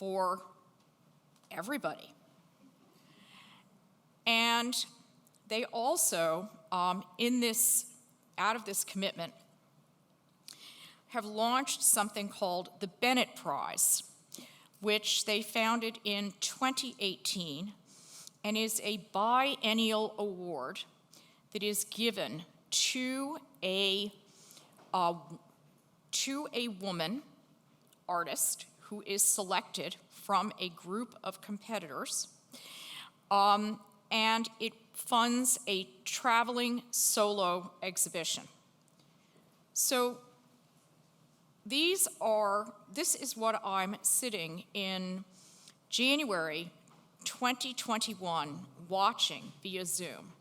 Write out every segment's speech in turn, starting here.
for everybody. And they also, out of this commitment, have launched something called the Bennett Prize, which they founded in 2018 and is a biennial award that is given to a woman artist who is selected from a group of competitors, and it funds a traveling solo exhibition. So this is what I'm sitting in January 2021 watching via Zoom.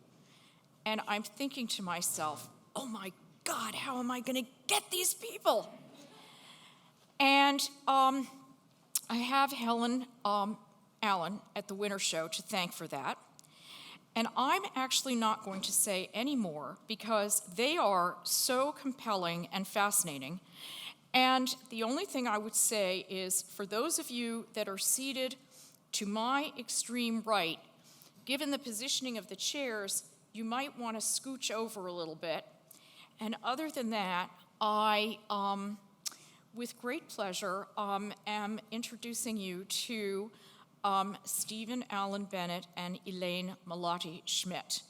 And I'm thinking to myself, oh my God, how am I gonna get these people? And I have Helen Allen at the Winter Show to thank for that. And I'm actually not going to say any more because they are so compelling and fascinating. And the only thing I would say is, for those of you that are seated to my extreme right, given the positioning of the chairs, you might want to scooch over a little bit. And other than that, I, with great pleasure, am introducing you to Stephen Allen Bennett and Elaine Malati Schmidt.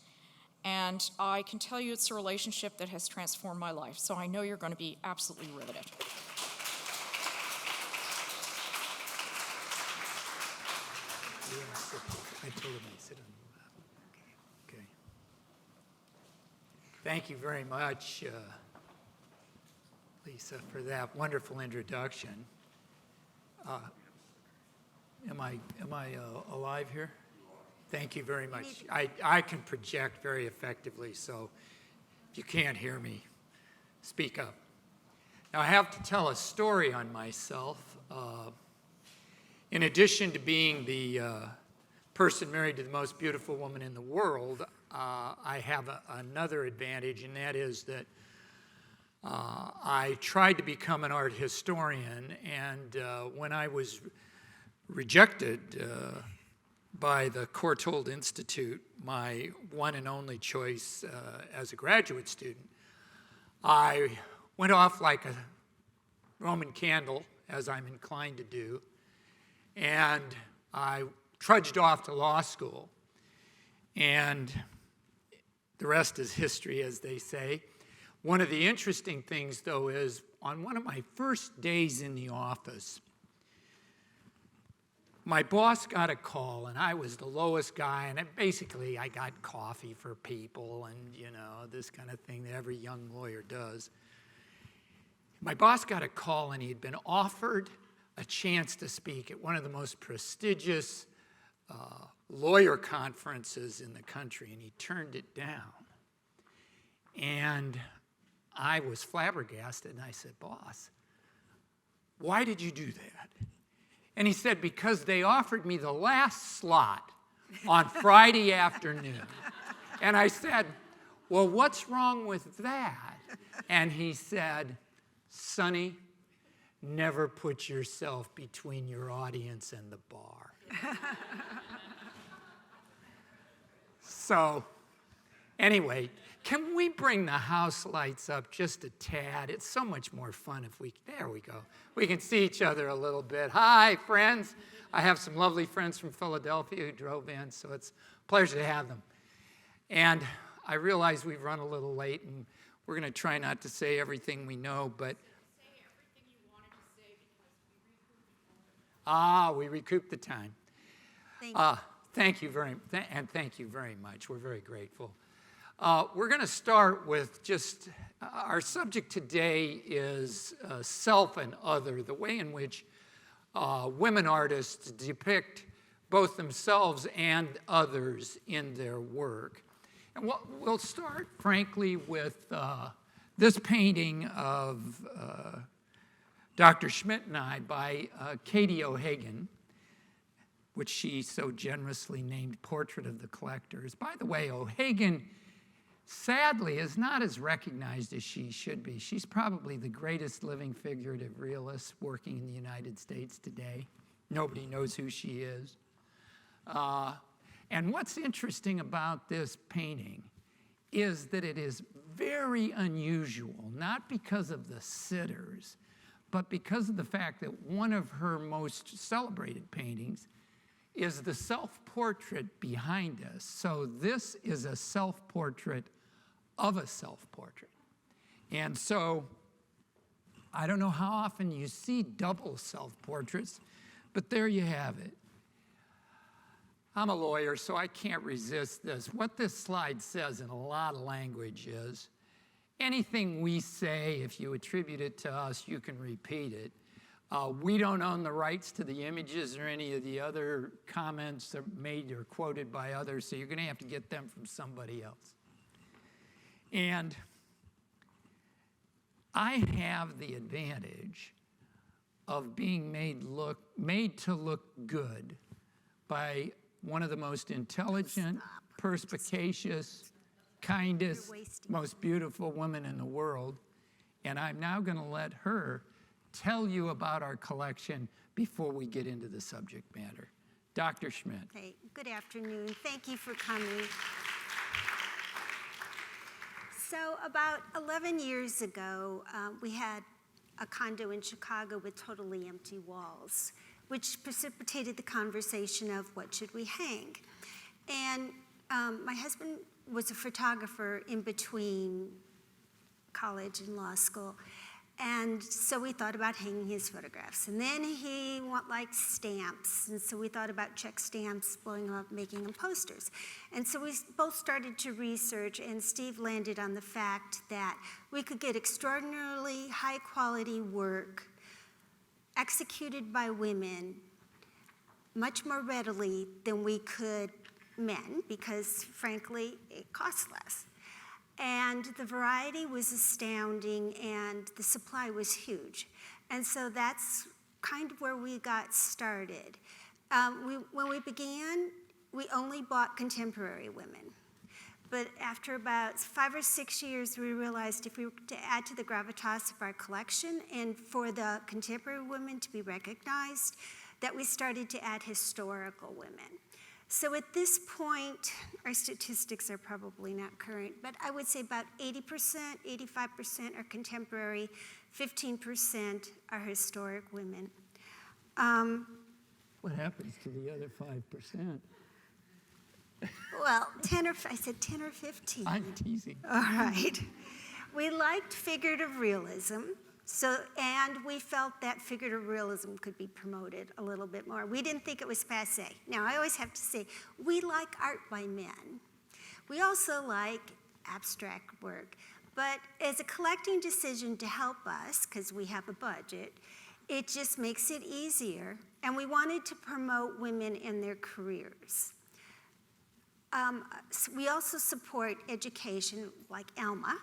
And I can tell you it's a relationship that has transformed my life, so I know you're going to be absolutely riveted. I told him I'd sit on the lap. Okay. Thank you very much, Lisa, for that wonderful introduction. Am I alive here? Thank you very much. I can project very effectively, so if you can't hear me, speak up. Now, I have to tell a story on myself. In addition to being the person married to the most beautiful woman in the world, I have another advantage, and that is that I tried to become an art historian, and when I was rejected by the Courtauld Institute, my one and only choice as a graduate student, I went off like a Roman candle, as I'm inclined to do, and I trudged off to law school. And the rest is history, as they say. One of the interesting things, though, is on one of my first days in the office, my boss got a call, and I was the lowest guy, and basically I got coffee for people and, this kind of thing that every young lawyer does. My boss got a call, and he'd been offered a chance to speak at one of the most prestigious lawyer conferences in the country, and he turned it down. And I was flabbergasted, and I said, "Boss, why did you do that?" And he said, "Because they offered me the last slot on Friday afternoon." And I said, "Well, what's wrong with that?" And he said, "Sonny, never put yourself between your audience and the bar." So, anyway, can we bring the house lights up just a tad? It's so much more fun if there we go. We can see each other a little bit. Hi, friends. I have some lovely friends from Philadelphia who drove in, so it's a pleasure to have them. And I realize we've run a little late, and we're going to try not to say everything we know, but Say everything you wanted to say because we recouped the time. Thank you. Thank you very much. We're very grateful. We're going to start with our subject today is self and other, the way in which women artists depict both themselves and others in their work. And we'll start, frankly, with this painting of Dr. Schmidt and I by Katie O'Hagan, which she so generously named Portrait of the Collectors. By the way, O'Hagan, sadly, is not as recognized as she should be. She's probably the greatest living figurative realist working in the United States today. Nobody knows who she is. And what's interesting about this painting is that it is very unusual, not because of the sitters, but because of the fact that one of her most celebrated paintings is the self-portrait behind us. So this is a self-portrait of a self-portrait. And so I don't know how often you see double self-portraits, but there you have it. I'm a lawyer, so I can't resist this. What this slide says in a lot of language is, anything we say, if you attribute it to us, you can repeat it. We don't own the rights to the images or any of the other comments that are made or quoted by others, so you're going to have to get them from somebody else. And I have the advantage of being made to look good by one of the most intelligent, perspicacious, kindest, most beautiful women in the world. And I'm now going to let her tell you about our collection before we get into the subject matter. Dr. Schmidt. Hey, good afternoon. Thank you for coming. So about 11 years ago, we had a condo in Chicago with totally empty walls, which precipitated the conversation of what should we hang. And my husband was a photographer in between college and law school. And so we thought about hanging his photographs. And then he liked stamps. And so we thought about check stamps, blowing them up, making them posters. And so we both started to research, and Steve landed on the fact that we could get extraordinarily high quality work executed by women much more readily than we could men, because frankly, it costs less. And the variety was astounding, and the supply was huge. And so that's kind of where we got started. When we began, we only bought contemporary women. But after about 5 or 6 years, we realized if we were to add to the gravitas of our collection and for the contemporary women to be recognized, that we started to add historical women. So at this point, our statistics are probably not current, but I would say about 80%, 85% are contemporary, 15% are historic women. What happens to the other 5%? Well, I said 10 or 15. I'm teasing. All right. We liked figurative realism. And we felt that figurative realism could be promoted a little bit more. We didn't think it was passé. Now, I always have to say, we like art by men. We also like abstract work. But as a collecting decision to help us, because we have a budget, it just makes it easier. And we wanted to promote women in their careers. We also support education, like Alma.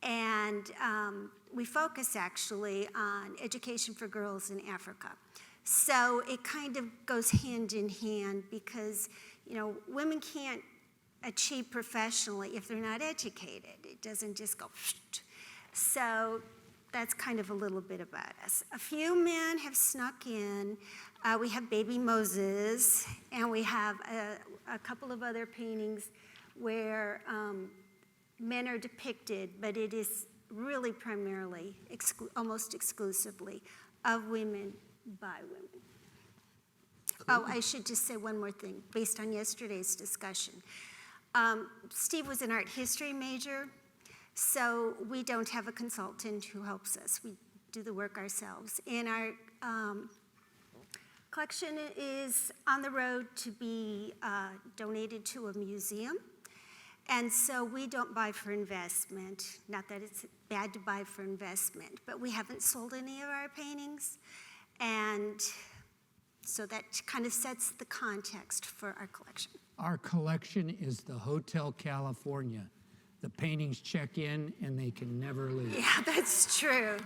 And we focus actually on education for girls in Africa. So it kind of goes hand in hand because, women can't achieve professionally if they're not educated. It doesn't just go. So that's kind of a little bit about us. A few men have snuck in. We have Baby Moses, and we have a couple of other paintings where men are depicted, but it is really primarily, almost exclusively, of women by women. Oh, I should just say one more thing, based on yesterday's discussion. Steve was an art history major, so we don't have a consultant who helps us. We do the work ourselves. And our collection is on the road to be donated to a museum. And so we don't buy for investment. Not that it's bad to buy for investment, but we haven't sold any of our paintings. And so that kind of sets the context for our collection. Our collection is the Hotel California. The paintings check in and they can never leave. Yeah, that's true.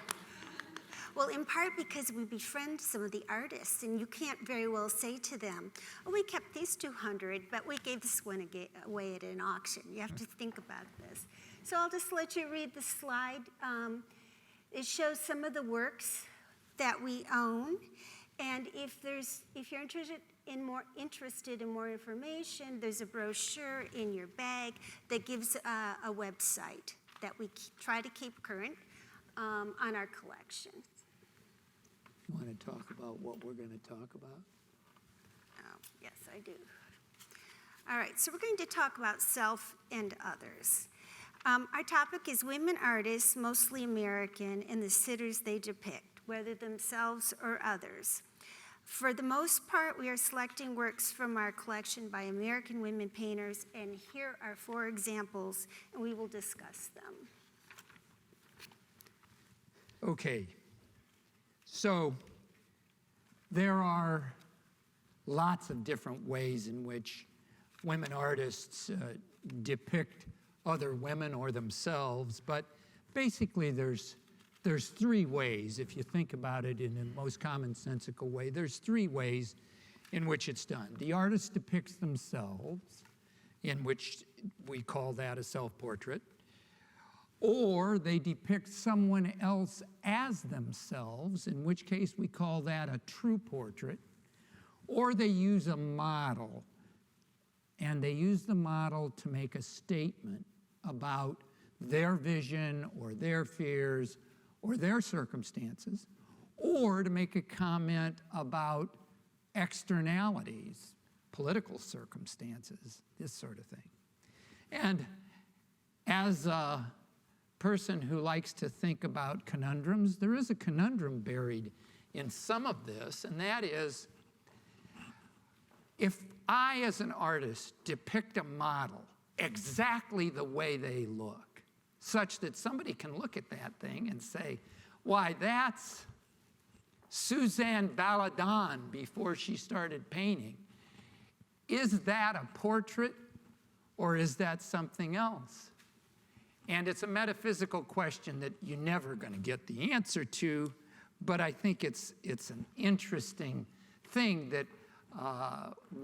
Well, in part because we befriend some of the artists, and you can't very well say to them, oh, we kept these 200, but we gave this one away at an auction. You have to think about this. So I'll just let you read the slide. It shows some of the works that we own, And if you're interested in more information, there's a brochure in your bag that gives a website that we try to keep current on our collection. Want to talk about what we're going to talk about? Oh, yes, I do. All right, so we're going to talk about self and others. Our topic is women artists, mostly American, and the sitters they depict, whether themselves or others. For the most part, we are selecting works from our collection by American women painters, and here are 4 examples, and we will discuss them. Okay, so there are lots of different ways in which women artists depict other women or themselves, but basically there's 3 ways. If you think about it in the most commonsensical way, there's 3 ways in which it's done. The artist depicts themselves, in which we call that a self-portrait, or they depict someone else as themselves, in which case we call that a true portrait, or they use a model, and they use the model to make a statement about their vision or their fears or their circumstances, or to make a comment about externalities, political circumstances, this sort of thing. And as a person who likes to think about conundrums, there is a conundrum buried in some of this, and that is, if I, as an artist, depict a model exactly the way they look, such that somebody can look at that thing and say, why, that's Suzanne Baladon before she started painting. Is that a portrait or is that something else? And it's a metaphysical question that you're never going to get the answer to, but I think it's an interesting thing that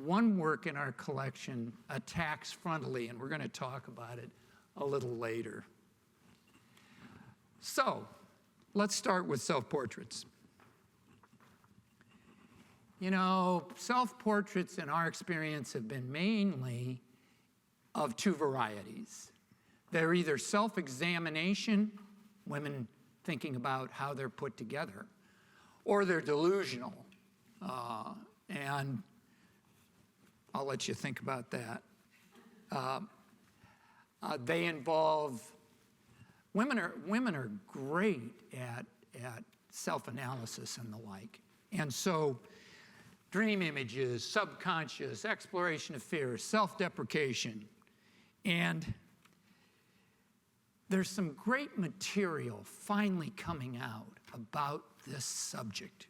one work in our collection attacks frontally, and we're going to talk about it a little later. So, let's start with self-portraits. You know, self-portraits in our experience have been mainly of 2 varieties. They're either self-examination, women thinking about how they're put together, or they're delusional. And I'll let you think about that. They involve, women are great at self-analysis and the like. And so dream images, subconscious, exploration of fear, self-deprecation. And there's some great material finally coming out about this subject.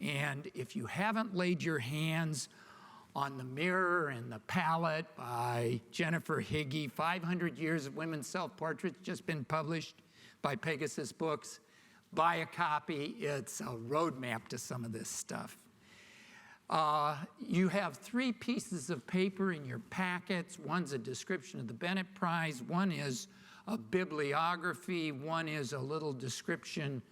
And if you haven't laid your hands on The Mirror and the Palette by Jennifer Higgie, 500 Years of Women's Self-Portraits, just been published by Pegasus Books, buy a copy. It's a roadmap to some of this stuff. You have 3 pieces of paper in your packets. One's a description of the Bennett Prize, one is a bibliography, one is a little description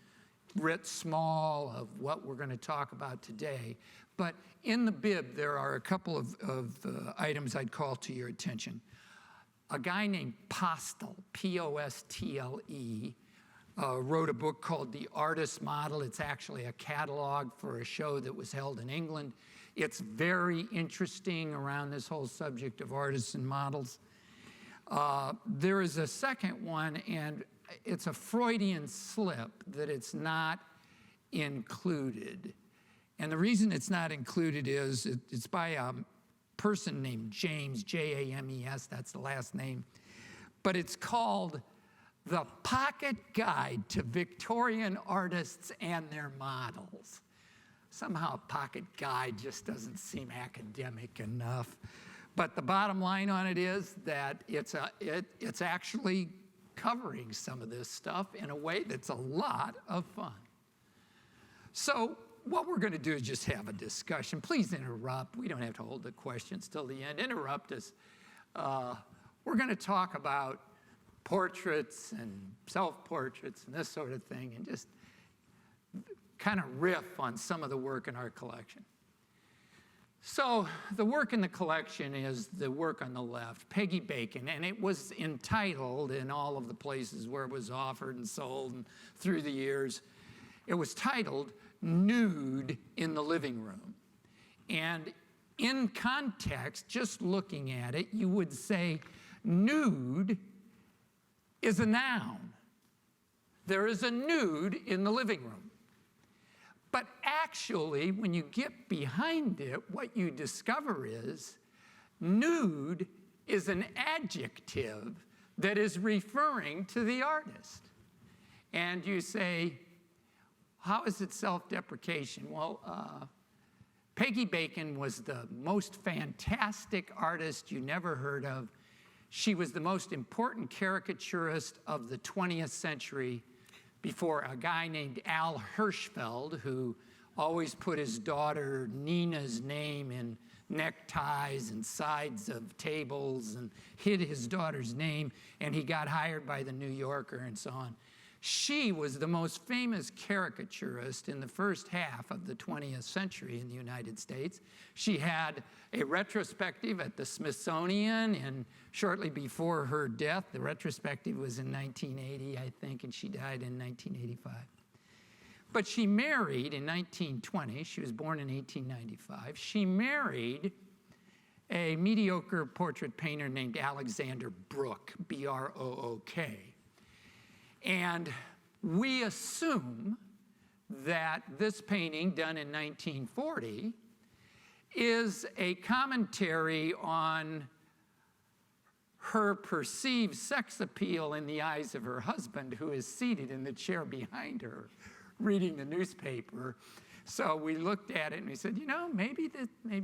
writ small of what we're going to talk about today. But in the bib, there are a couple of items I'd call to your attention. A guy named Postle, P-O-S-T-L-E, wrote a book called The Artist Model. It's actually a catalog for a show that was held in England. It's very interesting around this whole subject of artists and models. There is a second one, and it's a Freudian slip that it's not included. And the reason it's not included is it's by a person named James, J-A-M-E-S, that's the last name. But it's called The Pocket Guide to Victorian Artists and Their Models. Somehow a pocket guide just doesn't seem academic enough. But the bottom line on it is that it's actually covering some of this stuff in a way that's a lot of fun. So what we're going to do is just have a discussion. Please interrupt. We don't have to hold the questions till the end. Interrupt us. We're going to talk about portraits and self-portraits and this sort of thing, and just kind of riff on some of the work in our collection. So the work in the collection is the work on the left, Peggy Bacon, and it was entitled in all of the places where it was offered and sold and through the years, it was titled Nude in the Living Room. And in context, just looking at it, you would say nude is a noun. There is a nude in the living room. But actually, when you get behind it, what you discover is nude is an adjective that is referring to the artist. And you say, how is it self-deprecation? Well, Peggy Bacon was the most fantastic artist you never heard of. She was the most important caricaturist of the 20th century before a guy named Al Hirschfeld, who always put his daughter Nina's name in neckties and sides of tables and hid his daughter's name, and he got hired by the New Yorker and so on. She was the most famous caricaturist in the first half of the 20th century in the United States. She had a retrospective at the Smithsonian, and shortly before her death, the retrospective was in 1980, I think, and she died in 1985. But she married in 1920. She was born in 1895. She married a mediocre portrait painter named Alexander Brooke, B-R-O-O-K. And we assume that this painting, done in 1940, is a commentary on her perceived sex appeal in the eyes of her husband, who is seated in the chair behind her, reading the newspaper. So we looked at it and we said, you know, maybe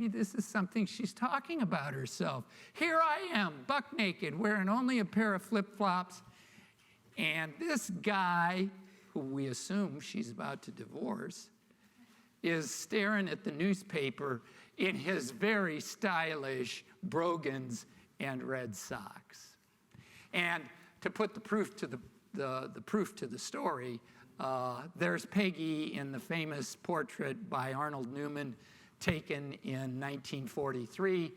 this is something she's talking about herself. Here I am, buck naked, wearing only a pair of flip-flops. And this guy, who we assume she's about to divorce, is staring at the newspaper in his very stylish brogans and red socks. And to put the proof to the proof to the story, there's Peggy in the famous portrait by Arnold Newman taken in 1943.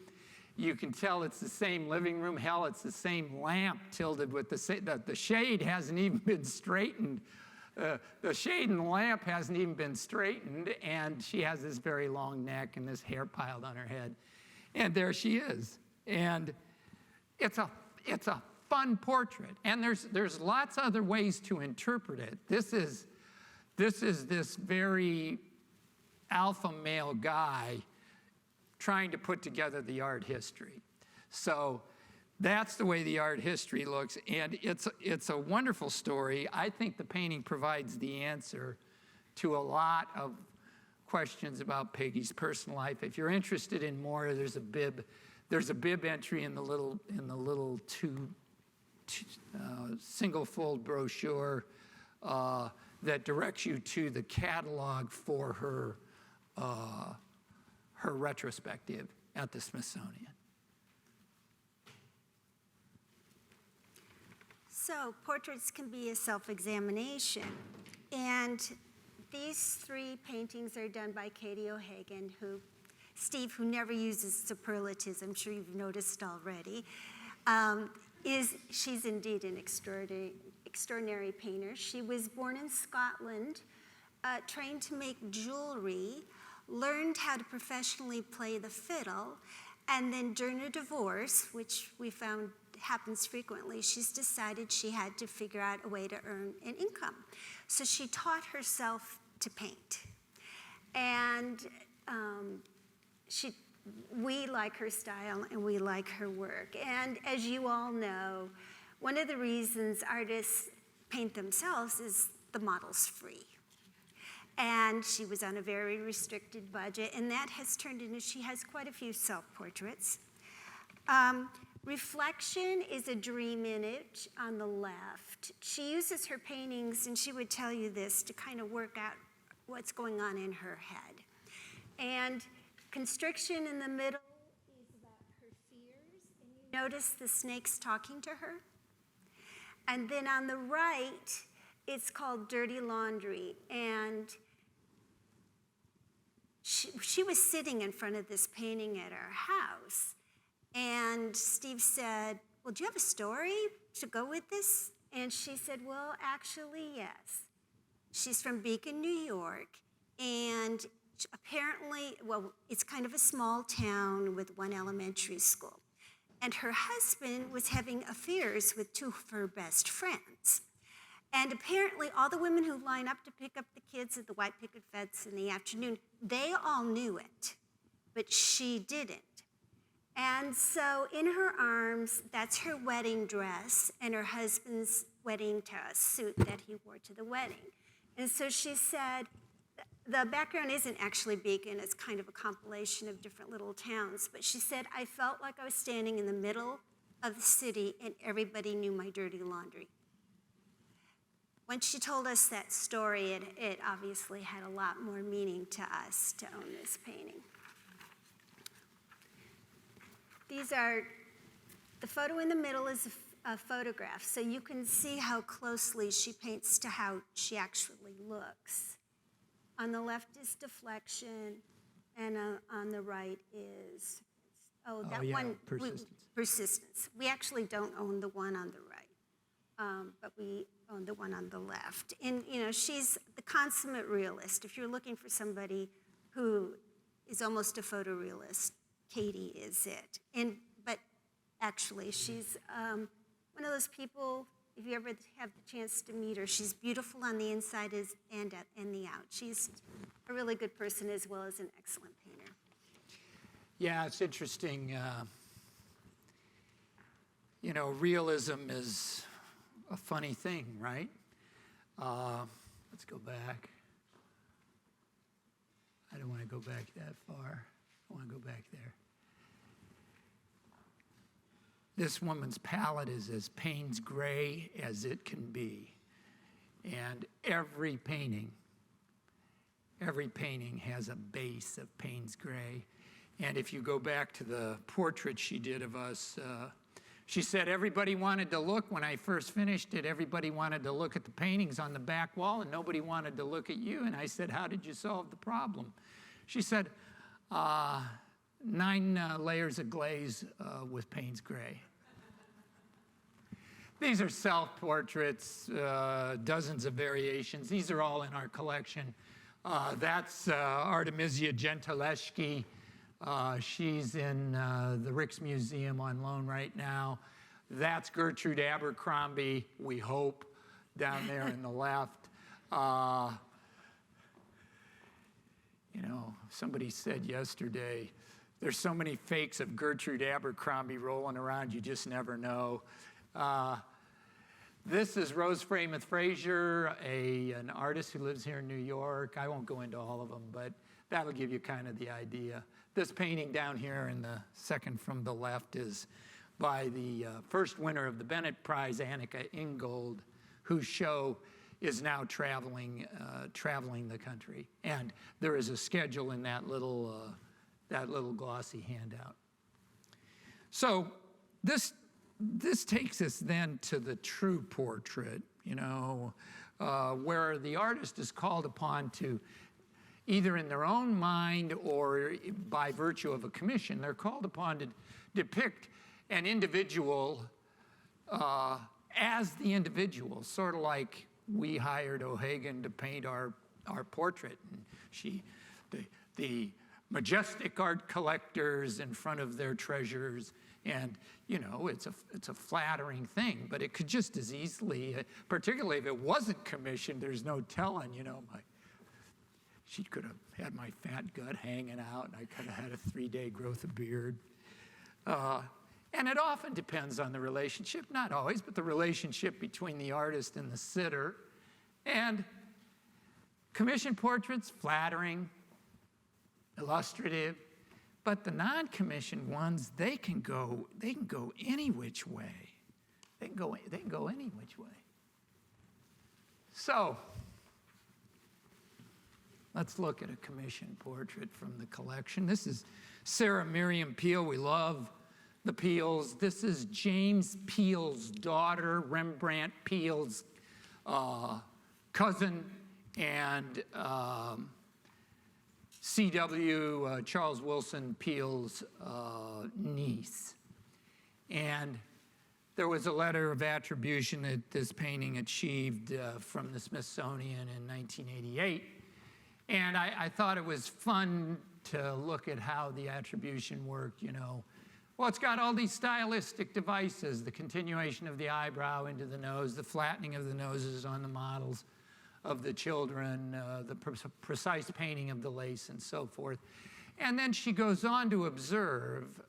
You can tell it's the same living room. Hell, it's the same lamp tilted with the shade hasn't even been straightened. The shade in the lamp hasn't even been straightened, and she has this very long neck and this hair piled on her head. And there she is. And it's a fun portrait. And there's lots of other ways to interpret it. This is this very alpha male guy trying to put together the art history. So that's the way the art history looks, and it's a wonderful story. I think the painting provides the answer to a lot of questions about Peggy's personal life. If you're interested in more, there's a bib entry in the little single fold brochure that directs you to the catalog for her retrospective at the Smithsonian. So portraits can be a self-examination. And these three paintings are done by Katie O'Hagan, who never uses superlatives, I'm sure you've noticed already, she's indeed an extraordinary painter. She was born in Scotland, trained to make jewelry, learned how to professionally play the fiddle, and then during a divorce, which we found happens frequently, she's decided she had to figure out a way to earn an income. So she taught herself to paint. And we like her style and we like her work. And as you all know, one of the reasons artists paint themselves is the model's free. And she was on a very restricted budget, and that has turned into, she has quite a few self-portraits. Reflection is a dream image on the left. She uses her paintings, and she would tell you this, to kind of work out what's going on in her head. And constriction in the middle is about her fears, and you notice the snakes talking to her. And then on the right, it's called Dirty Laundry, and she was sitting in front of this painting at our house. And Steve said, well, do you have a story to go with this? And she said, well, actually, yes. She's from Beacon, New York. And apparently, well, it's kind of a small town with one elementary school. And her husband was having affairs with two of her best friends. And apparently, all the women who line up to pick up the kids at the white picket fence in the afternoon, they all knew it, but she didn't. And so in her arms, that's her wedding dress and her husband's wedding suit that he wore to the wedding. And so she said, the background isn't actually Beacon, it's kind of a compilation of different little towns, but she said, I felt like I was standing in the middle of the city and everybody knew my dirty laundry. When she told us that story, it obviously had a lot more meaning to us to own this painting. The photo in the middle is a photograph, so you can see how closely she paints to how she actually looks. On the left is deflection, and on the right is, persistence. We actually don't own the one on the right, but we own the one on the left. And she's the consummate realist. If you're looking for somebody who is almost a photorealist, Katie is it. But actually, she's one of those people, if you ever have the chance to meet her, she's beautiful on the inside and the out. She's a really good person as well as an excellent painter. Yeah, it's interesting. Realism is a funny thing, right? Let's go back. I don't want to go back that far. I want to go back there. This woman's palette is as Payne's gray as it can be. And every painting has a base of Payne's gray. And if you go back to the portrait she did of us, she said everybody wanted to look, when I first finished it, everybody wanted to look at the paintings on the back wall and nobody wanted to look at you. And I said, how did you solve the problem? She said, 9 layers of glaze with Payne's gray. These are self-portraits, dozens of variations. These are all in our collection. That's Artemisia Gentileschi. She's in the Rijksmuseum on loan right now. That's Gertrude Abercrombie, we hope, down there in the left. Somebody said yesterday, there's so many fakes of Gertrude Abercrombie rolling around, you just never know. This is Rose Frameth Frazier, an artist who lives here in New York. I won't go into all of them, but that'll give you kind of the idea. This painting down here in the second from the left is by the first winner of the Bennett Prize, Annika Ingold, whose show is now traveling the country. And there is a schedule in that little glossy handout. So this takes us then to the true portrait, where the artist is called upon to, either in their own mind or by virtue of a commission, they're called upon to depict an individual as the individual, sort of like we hired O'Hagan to paint our portrait. And the majestic art collectors in front of their treasures, and it's a flattering thing, but it could just as easily, particularly if it wasn't commissioned, there's no telling, she could have had my fat gut hanging out, and I could have had a 3-day growth of beard. And it often depends on the relationship, not always, but the relationship between the artist and the sitter. And commissioned portraits, flattering, illustrative, but the non-commissioned ones, they can go any which way. They can go any which way. So, let's look at a commissioned portrait from the collection. This is Sarah Miriam Peale. We love the Peales. This is James Peale's daughter, Rembrandt Peale's cousin, and C.W. Charles Wilson Peele's niece. And there was a letter of attribution that this painting achieved from the Smithsonian in 1988. And I thought it was fun to look at how the attribution worked, you know. Well, it's got all these stylistic devices, the continuation of the eyebrow into the nose, the flattening of the noses on the models of the children, the precise painting of the lace and so forth. And then she goes on to observe,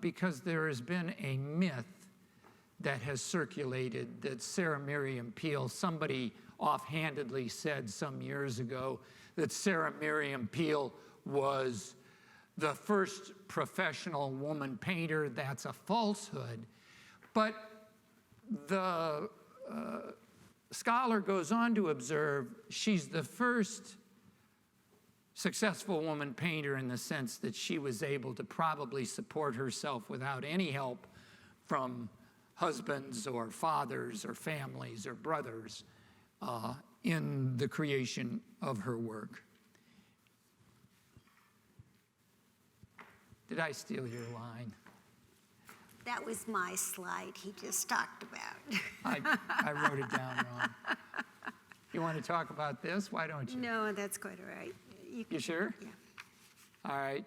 because there has been a myth that has circulated that Sarah Miriam Peele, somebody offhandedly said some years ago that Sarah Miriam Peele was the first professional woman painter. That's a falsehood. But the scholar goes on to observe she's the first successful woman painter in the sense that she was able to probably support herself without any help from husbands or fathers or families or brothers in the creation of her work. Did I steal your line? That was my slide he just talked about. I wrote it down wrong. You want to talk about this? Why don't you? No, that's quite all right. You sure? Yeah. All right.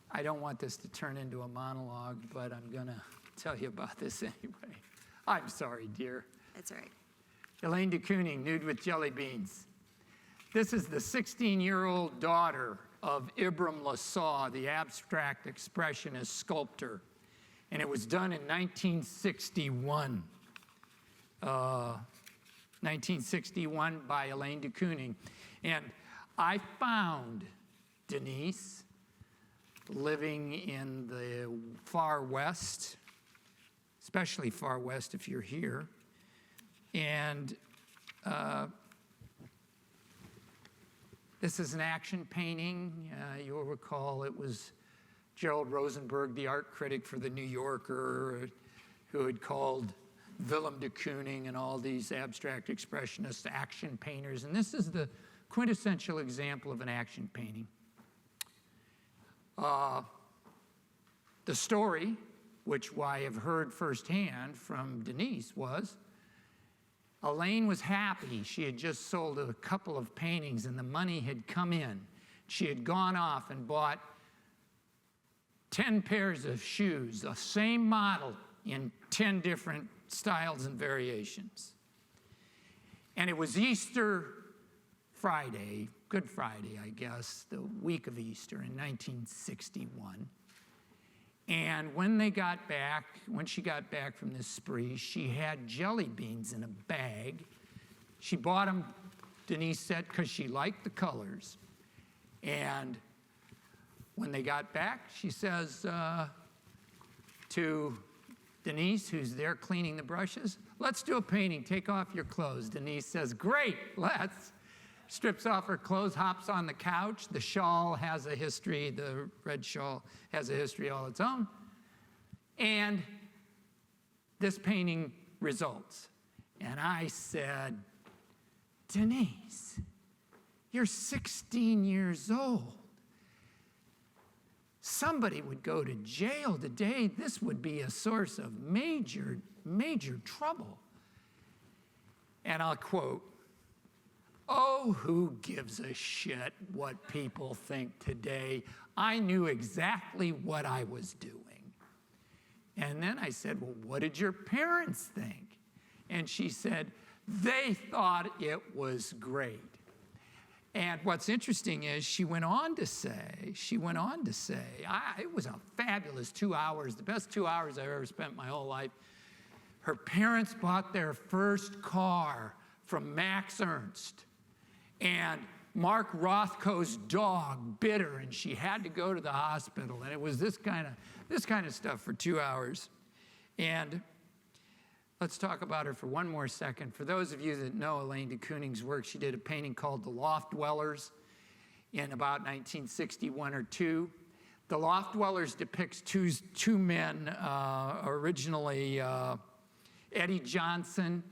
I don't want this to turn into a monologue, but I'm going to tell you about this anyway. I'm sorry, dear. That's all right. Elaine de Kooning, Nude with Jelly Beans. This is the 16-year-old daughter of Ibram Lassaw, the abstract expressionist sculptor. And it was done in 1961. 1961 by Elaine de Kooning. And I found Denise living in the far west, especially far west if you're here. And this is an action painting. You'll recall it was Gerald Rosenberg, the art critic for The New Yorker, who had called Willem de Kooning and all these abstract expressionist action painters. And this is the quintessential example of an action painting. The story, which I have heard firsthand from Denise, was Elaine was happy. She had just sold a couple of paintings and the money had come in. She had gone off and bought 10 pairs of shoes, the same model in 10 different styles and variations. And it was Easter Friday, Good Friday, I guess, the week of Easter in 1961. And when she got back from this spree, she had jelly beans in a bag. She bought them, Denise said, because she liked the colors. And when they got back, she says to Denise, who's there cleaning the brushes, "Let's do a painting, take off your clothes." Denise says, "Great, let's." Strips off her clothes, hops on the couch. The shawl has a history, the red shawl has a history all its own. And this painting results. And I said, "Denise, you're 16 years old. Somebody would go to jail today. This would be a source of major, major trouble." And I'll quote, "Oh, who gives a shit what people think today? I knew exactly what I was doing." And then I said, "Well, what did your parents think?" And she said, "They thought it was great." And what's interesting is she went on to say, it was a fabulous 2 hours, the best 2 hours I've ever spent my whole life. Her parents bought their first car from Max Ernst. And Mark Rothko's dog bit her, and she had to go to the hospital. And it was this kind of stuff for 2 hours. And let's talk about her for one more second. For those of you that know Elaine de Kooning's work, she did a painting called The Loft Dwellers in about 1961 or 2. The Loft Dwellers depicts two men, originally Eddie Johnson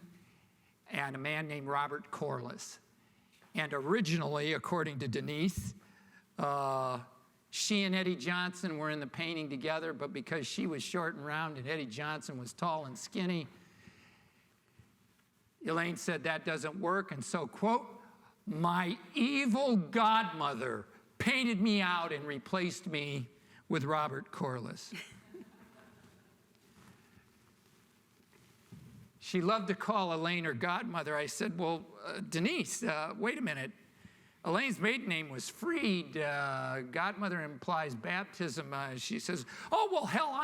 and a man named Robert Corliss. And originally, according to Denise, She and Eddie Johnson were in the painting together, but because she was short and round and Eddie Johnson was tall and skinny, Elaine said that doesn't work, and so, quote, "My evil godmother painted me out and replaced me with Robert Corliss." She loved to call Elaine her godmother. I said, well, Denise, wait a minute. Elaine's maiden name was Freed. Godmother implies baptism. She says, oh, well, hell,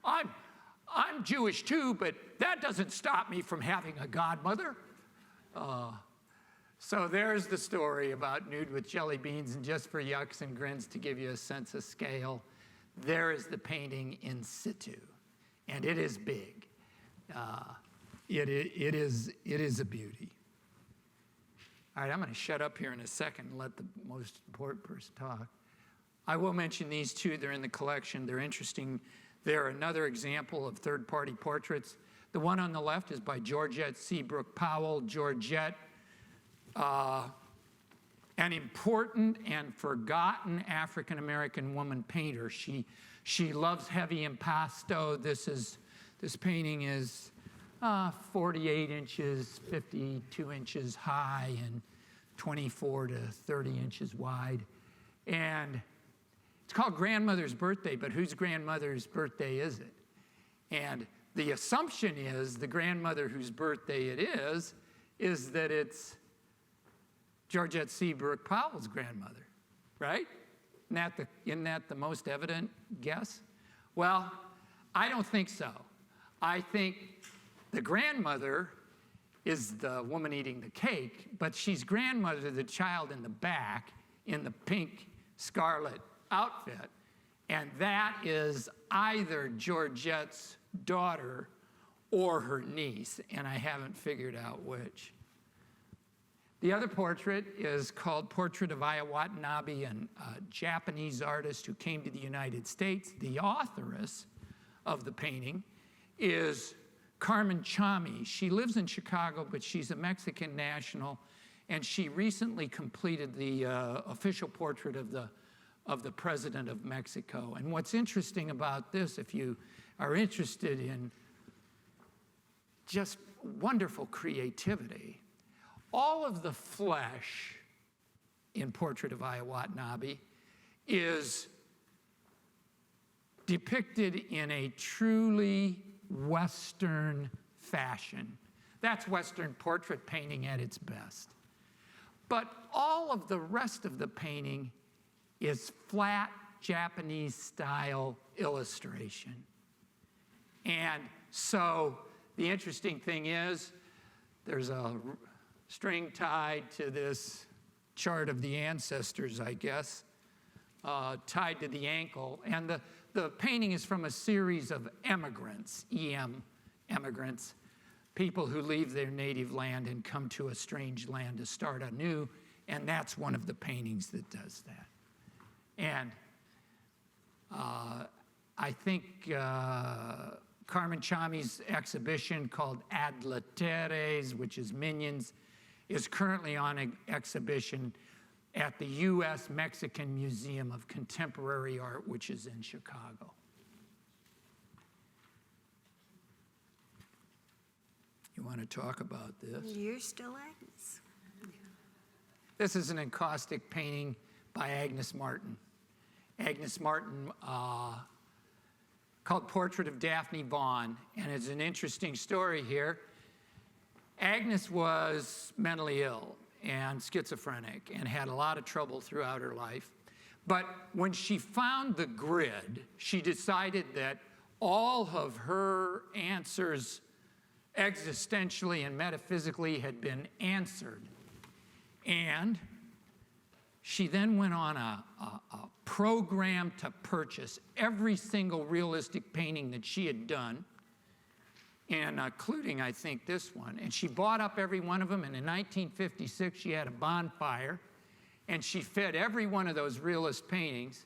I'm Jewish too, but that doesn't stop me from having a godmother. So there's the story about Nude with Jelly Beans, and just for yucks and grins to give you a sense of scale, there is the painting in situ, and it is big. It is a beauty. All right, I'm going to shut up here in a second and let the most important person talk. I will mention these two. They're in the collection. They're interesting. They're another example of third-party portraits. The one on the left is by Georgette Seabrook Powell. Georgette, an important and forgotten African-American woman painter. She loves heavy impasto. This painting is 48 inches, 52 inches high, and 24 to 30 inches wide. And it's called Grandmother's Birthday, but whose grandmother's birthday is it? And the assumption is the grandmother whose birthday it is that it's Georgette Seabrook Powell's grandmother, right? Isn't that the most evident guess? Well, I don't think so. I think the grandmother is the woman eating the cake, but she's grandmother to the child in the back in the pink scarlet outfit, and that is either Georgette's daughter or her niece, and I haven't figured out which. The other portrait is called Portrait of Aya Watanabe, a Japanese artist who came to the United States. The authoress of the painting is Carmen Chami. She lives in Chicago, but she's a Mexican national, and she recently completed the official portrait of the President of Mexico. And what's interesting about this, if you are interested in just wonderful creativity, all of the flesh in Portrait of Aya Watanabe is depicted in a truly Western fashion. That's Western portrait painting at its best. But all of the rest of the painting is flat Japanese style illustration. And so the interesting thing is there's a string tied to this chart of the ancestors, I guess, tied to the ankle. And the painting is from a series of emigrants, emigrants, people who leave their native land and come to a strange land to start anew, and that's one of the paintings that does that. And I think Carmen Chami's exhibition called Adlateres, which is Minions, is currently on exhibition at the U.S. Mexican Museum of Contemporary Art, which is in Chicago. You want to talk about this? You're still Agnes. This is an encaustic painting by Agnes Martin. Agnes Martin, called Portrait of Daphne Vaughn, and it's an interesting story here. Agnes was mentally ill and schizophrenic and had a lot of trouble throughout her life. But when she found the grid, she decided that all of her answers existentially and metaphysically had been answered. And she then went on a program to purchase every single realistic painting that she had done, and including, I think, this one. And she bought up every one of them, and in 1956, she had a bonfire, and she fed every one of those realist paintings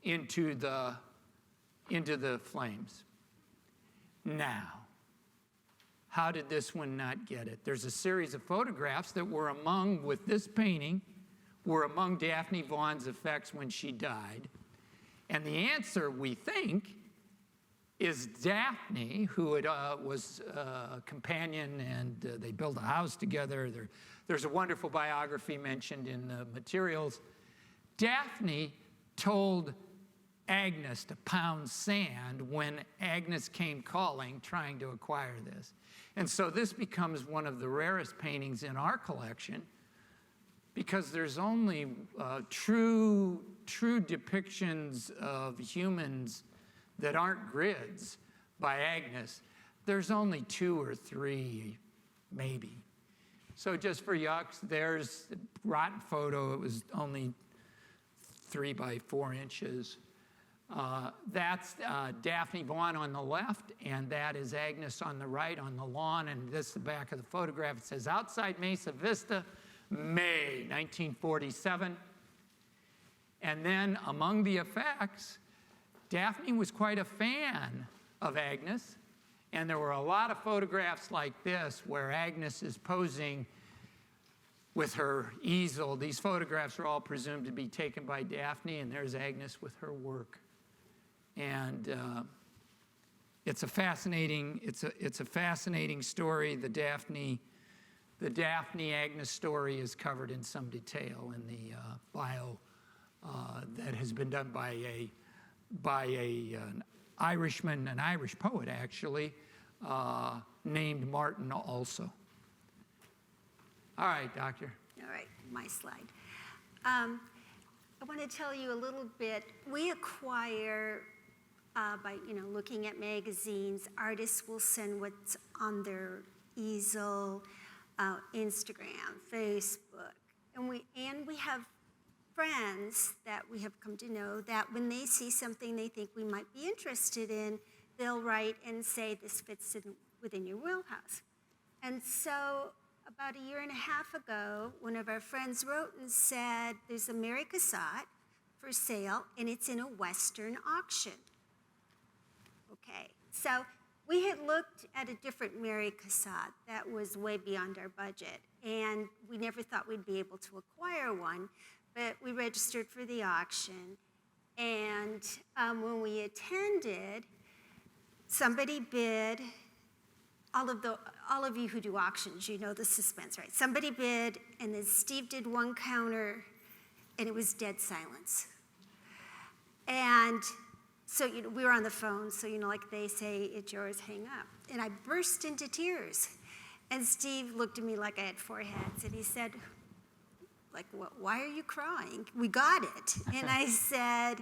into the flames. Now, how did this one not get it? There's a series of photographs that were among, with this painting, were among Daphne Vaughan's effects when she died? And the answer, we think, is Daphne, who was a companion, and they built a house together. There's a wonderful biography mentioned in the materials. Daphne told Agnes to pound sand when Agnes came calling, trying to acquire this. And so this becomes one of the rarest paintings in our collection, because there's only true depictions of humans that aren't grids by Agnes. There's only 2 or 3, maybe. So just for yucks, there's a rotten photo. It was only 3 by 4 inches. That's Daphne Vaughan on the left, and that is Agnes on the right on the lawn. And this is the back of the photograph. It says, outside Mesa Vista, May 1947. And then among the effects, Daphne was quite a fan of Agnes. And there were a lot of photographs like this where Agnes is posing with her easel. These photographs are all presumed to be taken by Daphne, and there's Agnes with her work. And it's a fascinating story. The Daphne Agnes story is covered in some detail in the bio that has been done by an Irishman, an Irish poet actually, named Martin also. All right, Doctor. All right, my slide. I want to tell you a little bit. We acquire by looking at magazines. Artists will send what's on their easel, Instagram, Facebook, and we have friends that we have come to know that when they see something they think we might be interested in, they'll write and say, this fits within your wheelhouse. And so about 1.5 years ago, one of our friends wrote and said, there's a Mary Cassatt for sale, and it's in a Western auction. Okay, so we had looked at a different Mary Cassatt that was way beyond our budget, and we never thought we'd be able to acquire one, but we registered for the auction. And when we attended, somebody bid. All of you who do auctions, you know the suspense, right? Somebody bid, and then Steve did one counter, and it was dead silence. And so we were on the phone, so like they say, it's yours, hang up. And I burst into tears. And Steve looked at me like I had 4 heads, and he said, why are you crying? We got it. And I said,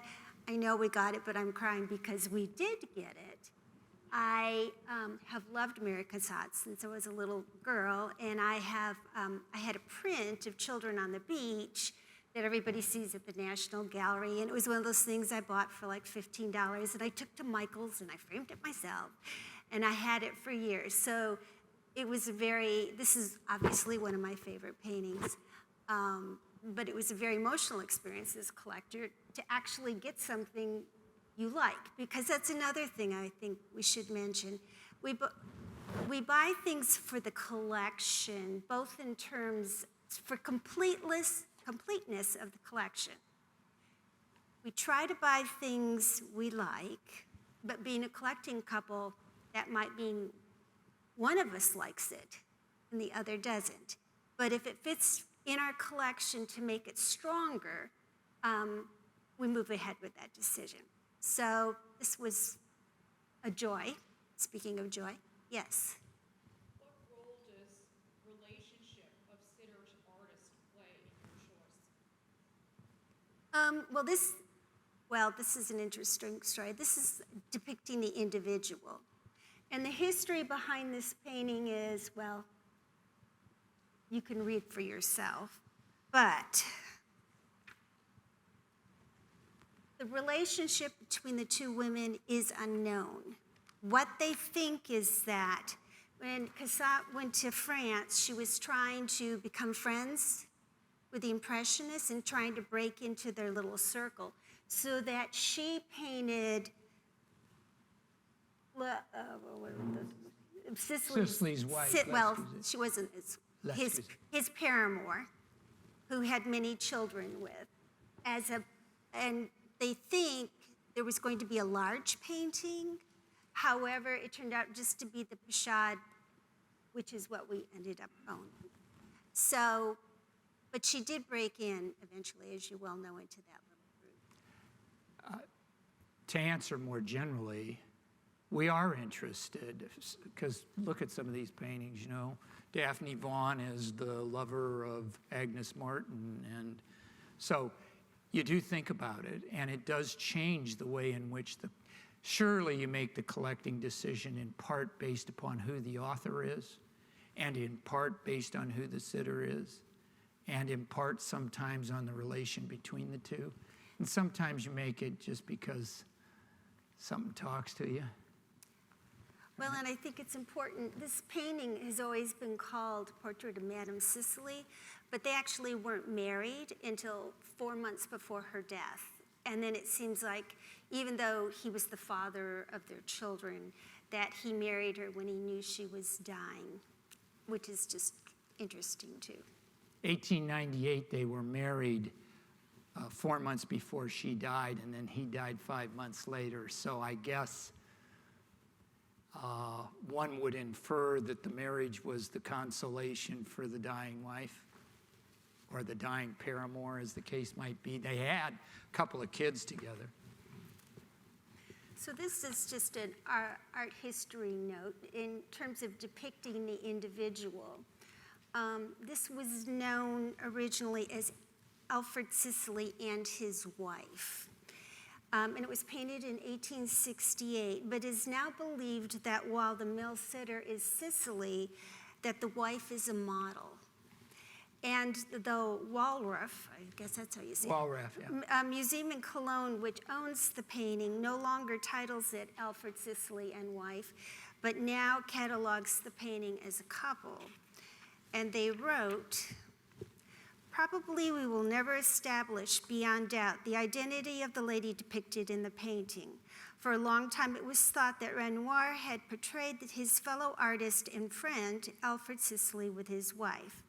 I know we got it, but I'm crying because we did get it. I have loved Mary Cassatt since I was a little girl, and I had a print of children on the beach that everybody sees at the National Gallery, and it was one of those things I bought for like $15, and I took to Michael's and I framed it myself, and I had it for years. So it was this is obviously one of my favorite paintings, but it was a very emotional experience as a collector to actually get something you like, because that's another thing I think we should mention. We buy things for the collection, both in terms for completeness of the collection. We try to buy things we like, but being a collecting couple, that might mean one of us likes it and the other doesn't. But if it fits in our collection to make it stronger, we move ahead with that decision. So this was a joy. Speaking of joy, yes. What role does relationship of sitter-artist play in your choice? This is an interesting story. This is depicting the individual. And the history behind this painting is, you can read for yourself. But the relationship between the two women is unknown. What they think is that when Cassatt went to France, she was trying to become friends with the Impressionists and trying to break into their little circle, so that she painted Sisley's wife. she wasn't his paramour. who had many children with. And they think there was going to be a large painting. However, it turned out just to be the Pashad, which is what we ended up owning. So, but she did break in eventually, as you well know, into that little group. To answer more generally, we are interested, because look at some of these paintings, you know. Daphne Vaughn is the lover of Agnes Martin, and so you do think about it, and it does change the way in which surely you make the collecting decision in part based upon who the author is, and in part based on who the sitter is, and in part sometimes on the relation between the two. And sometimes you make it just because something talks to you. Well, and I think it's important, this painting has always been called Portrait of Madame Cicely, but they actually weren't married until 4 months before her death. And then it seems like, even though he was the father of their children, that he married her when he knew she was dying, which is just interesting too. 1898, they were married 4 months before she died, and then he died 5 months later. So I guess one would infer that the marriage was the consolation for the dying wife, or the dying paramour, as the case might be. They had a couple of kids together. So this is just an art history note in terms of depicting the individual. This was known originally as Alfred Cicely and his wife. And it was painted in 1868, but is now believed that while the male sitter is Cicely, that the wife is a model. And the Wallraff, I guess that's how you say it. Wallraff, yeah. Museum in Cologne, which owns the painting, no longer titles it Alfred Cicely and wife, but now catalogs the painting as a couple. And they wrote, "Probably we will never establish beyond doubt the identity of the lady depicted in the painting. For a long time it was thought that Renoir had portrayed his fellow artist and friend, Alfred Cicely, with his wife.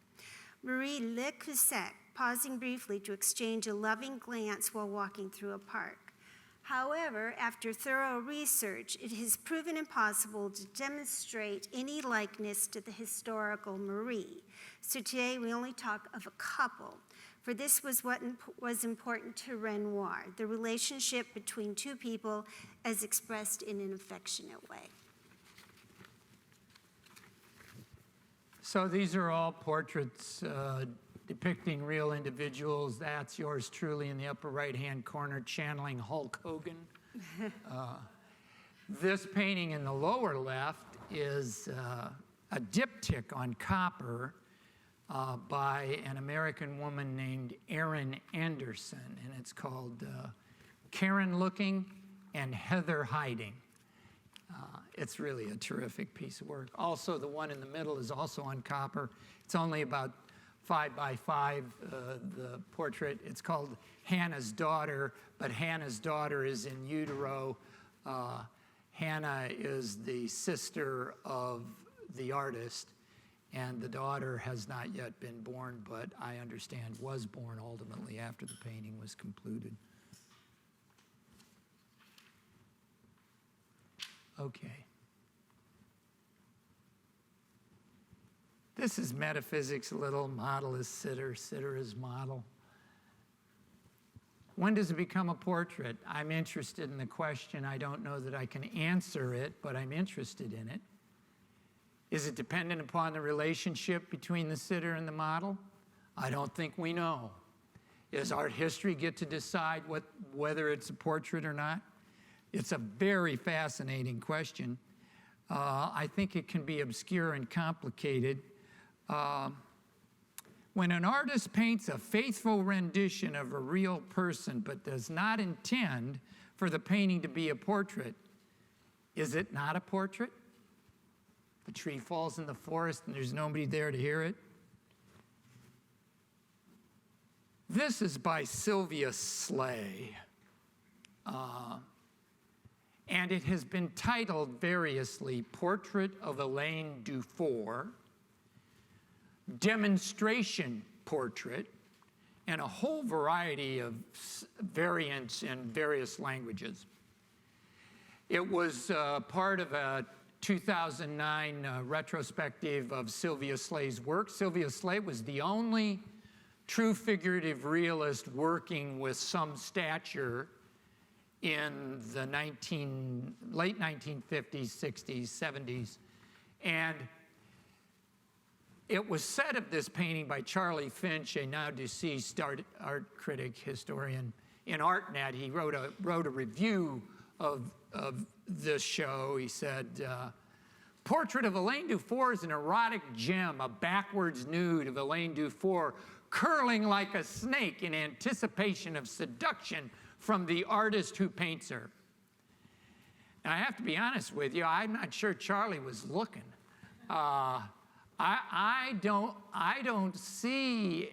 Marie Le Creuset, pausing briefly to exchange a loving glance while walking through a park. However, after thorough research, it has proven impossible to demonstrate any likeness to the historical Marie. So today we only talk of a couple, for this was what was important to Renoir, the relationship between two people as expressed in an affectionate way." So these are all portraits depicting real individuals. That's yours truly in the upper right-hand corner, channeling Hulk Hogan. This painting in the lower left is a diptych on copper by an American woman named Erin Anderson, and it's called Karen Looking and Heather Hiding. It's really a terrific piece of work. Also, the one in the middle is also on copper. It's only about 5 by 5, the portrait. It's called Hannah's Daughter, but Hannah's daughter is in utero. Hannah is the sister of the artist, and the daughter has not yet been born, but I understand was born ultimately after the painting was concluded. Okay. This is metaphysics a little. Model is sitter, sitter is model. When does it become a portrait? I'm interested in the question. I don't know that I can answer it, but I'm interested in it. Is it dependent upon the relationship between the sitter and the model? I don't think we know. Does art history get to decide whether it's a portrait or not? It's a very fascinating question. I think it can be obscure and complicated. When an artist paints a faithful rendition of a real person but does not intend for the painting to be a portrait, is it not a portrait? The tree falls in the forest and there's nobody there to hear it. This is by Sylvia Slay. And it has been titled variously Portrait of Elaine Dufour, Demonstration Portrait, and a whole variety of variants in various languages. It was part of a 2009 retrospective of Sylvia Slay's work. Sylvia Slay was the only true figurative realist working with some stature in the late 1950s, 60s, 70s. And it was said of this painting by Charlie Finch, a now deceased art critic, historian, in ArtNet. He wrote a review of this show. He said, portrait of Alain Dufour is an erotic gem, a backwards nude of Alain Dufour curling like a snake in anticipation of seduction from the artist who paints her. Now, I have to be honest with you, I'm not sure Charlie was looking. I don't see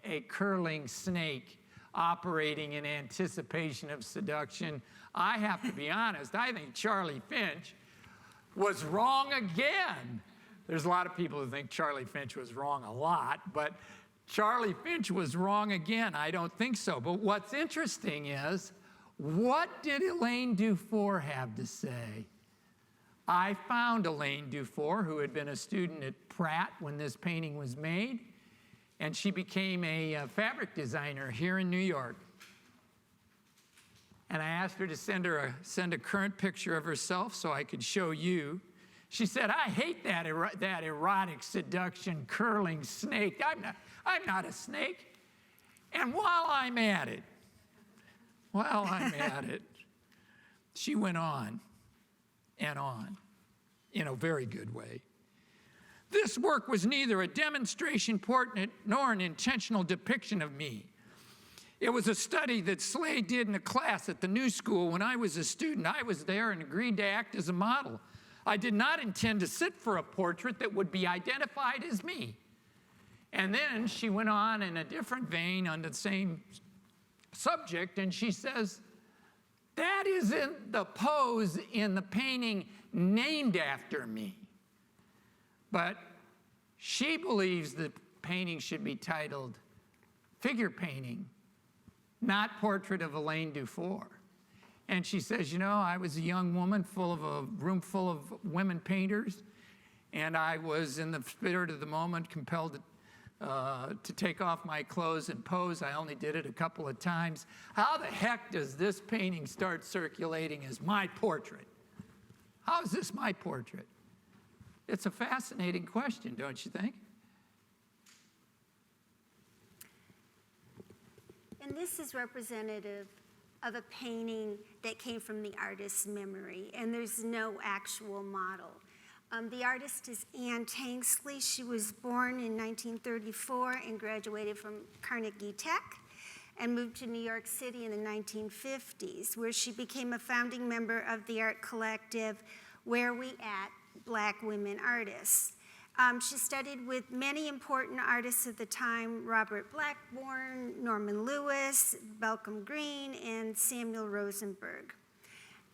a curling snake operating in anticipation of seduction. I have to be honest, I think Charlie Finch was wrong again. There's a lot of people who think Charlie Finch was wrong a lot, but Charlie Finch was wrong again. I don't think so. But what's interesting is, what did Alain Dufour have to say? I found Alain Dufour, who had been a student at Pratt when this painting was made, and she became a fabric designer here in New York. And I asked her to send a current picture of herself so I could show you. She said, I hate that erotic seduction curling snake. I'm not a snake. And while I'm at it, she went on and on in a very good way. This work was neither a demonstration portrait nor an intentional depiction of me. It was a study that Slay did in a class at the New School when I was a student. I was there and agreed to act as a model. I did not intend to sit for a portrait that would be identified as me. And then she went on in a different vein on the same subject, and she says, that isn't the pose in the painting named after me. But she believes the painting should be titled Figure Painting, not Portrait of Alain Dufour. And she says, you know, I was a young woman full of a room full of women painters, and I was, in the spirit of the moment, compelled to take off my clothes and pose. I only did it a couple of times. How the heck does this painting start circulating as my portrait? How is this my portrait? It's a fascinating question, don't you think? And this is representative of a painting that came from the artist's memory, and there's no actual model. The artist is Anne Tanksley. She was born in 1934 and graduated from Carnegie Tech and moved to New York City in the 1950s, where she became a founding member of the art collective Where We At? Black Women Artists. She studied with many important artists of the time, Robert Blackburn, Norman Lewis, Malcolm Green, and Samuel Rosenberg.